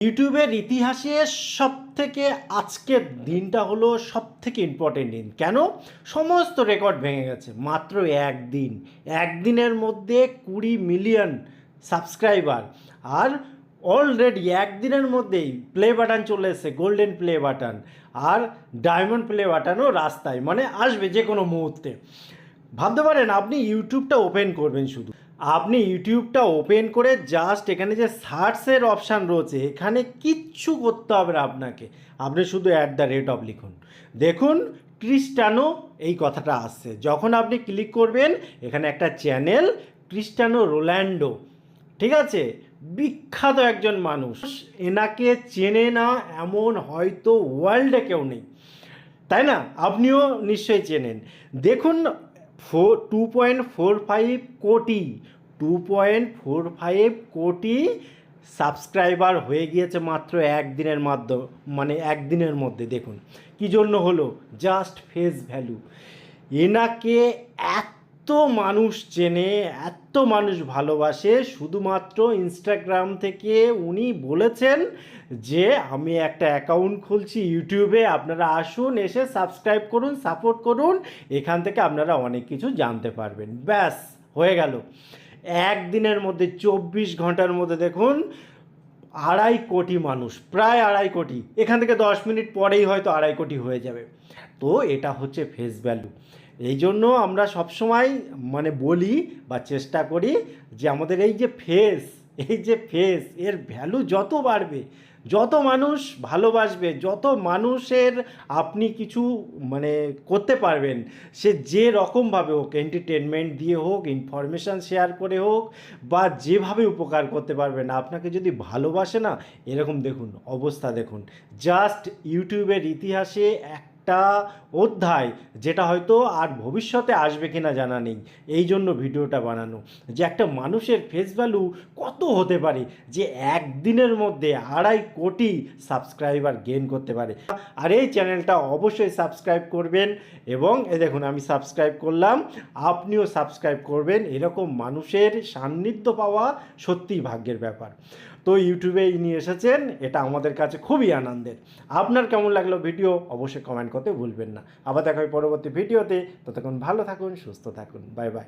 ইউটিউবের ইতিহাসে সবথেকে আজকের দিনটা হলো সবথেকে ইম্পর্টেন্ট দিন। কেন? সমস্ত রেকর্ড ভেঙে গেছে মাত্র একদিন। একদিনের মধ্যে 20 মিলিয়ন সাবস্ক্রাইবার। আর অলরেডি একদিনের মধ্যেই প্লে বাটন চলে এসেছে, গোল্ডেন প্লে বাটন। আর ডায়মন্ড প্লে বাটনও রাস্তায়, মানে আসবে যে কোনো মুহূর্তে। ভাবতে পারেন আপনি ইউটিউবটা ওপেন করবেন, শুধু আপনি ইউটিউবটা ওপেন করে জাস্ট এখানে যে সার্চের অপশান রয়েছে, এখানে কিচ্ছু করতে হবে না আপনাকে। আপনি শুধু @অফ লিখুন, দেখুন ক্রিস্টানো এই কথাটা আসছে। যখন আপনি ক্লিক করবেন, এখানে একটা চ্যানেল, ক্রিস্টানো রোনাল্ডো, ঠিক আছে, বিখ্যাত একজন মানুষ। এনাকে চেনে না এমন হয়তো ওয়ার্ল্ডে কেউ নেই, তাই না? আপনিও নিশ্চয়ই চেনেন। দেখুন 2.45 কোটি 2.45 কোটি সাবস্ক্রাইবার হয়ে গিয়েছে মাত্র একদিনের মাধ্যমে, মানে একদিনের মধ্যে। দেখুন কী জন্য হলো, জাস্ট ফেস ভ্যালু। এনাকে এত মানুষ চেনে, এত মানুষ ভালোবাসে, শুধুমাত্র ইনস্টাগ্রাম থেকে উনি বলেছেন যে আমি একটা অ্যাকাউন্ট খুলছি ইউটিউবে, আপনারা আসুন, এসে সাবস্ক্রাইব করুন, সাপোর্ট করুন, এখান থেকে আপনারা অনেক কিছু জানতে পারবেন। ব্যাস হয়ে গেল। একদিনের মধ্যে 24 ঘন্টার মধ্যে দেখুন 2.5 কোটি মানুষ, প্রায় 2.5 কোটি। এখান থেকে 10 মিনিট পরেই হয়তো 2.5 কোটি হয়ে যাবে। তো এটা হচ্ছে ফেস ভ্যালু। এই জন্য আমরা সবসময় মানে বলি বা চেষ্টা করি যে আমাদের এই যে ফেস এর ভ্যালু যত বাড়বে, যত মানুষ ভালোবাসবে, যত মানুষের আপনি কিছু মানে করতে পারবেন, সে যে রকমভাবে হোক, এন্টারটেনমেন্ট দিয়ে হোক, ইনফরমেশান শেয়ার করে হোক, বা যেভাবে উপকার করতে পারবেন, আপনাকে যদি ভালোবাসে না, এরকম দেখুন অবস্থা। দেখুন জাস্ট ইউটিউবের ইতিহাসে একটা অধ্যায়, যেটা হয়তো আর ভবিষ্যতে আসবে কিনা জানা নেই। এই জন্য ভিডিওটা বানানো, যে একটা মানুষের ফেস ভ্যালু কত হতে পারে, যে একদিনের মধ্যে 2.5 কোটি সাবস্ক্রাইবার গেইন করতে পারে। আর এই চ্যানেলটা অবশ্যই সাবস্ক্রাইব করবেন, এবং দেখুন আমি সাবস্ক্রাইব করলাম, আপনিও সাবস্ক্রাইব করবেন। এরকম মানুষের সান্নিধ্য পাওয়া সত্যিই ভাগ্যের ব্যাপার। তো ইউটিউবে নিয়ে এসেছেন, এটা আমাদের কাছে খুবই আনন্দের। আপনার কেমন লাগলো ভিডিও অবশ্যই কমেন্ট করতে ভুলবেন না। আবার দেখা হবে পরবর্তী ভিডিওতে। ততক্ষণ ভালো থাকুন, সুস্থ থাকুন, বাই বাই।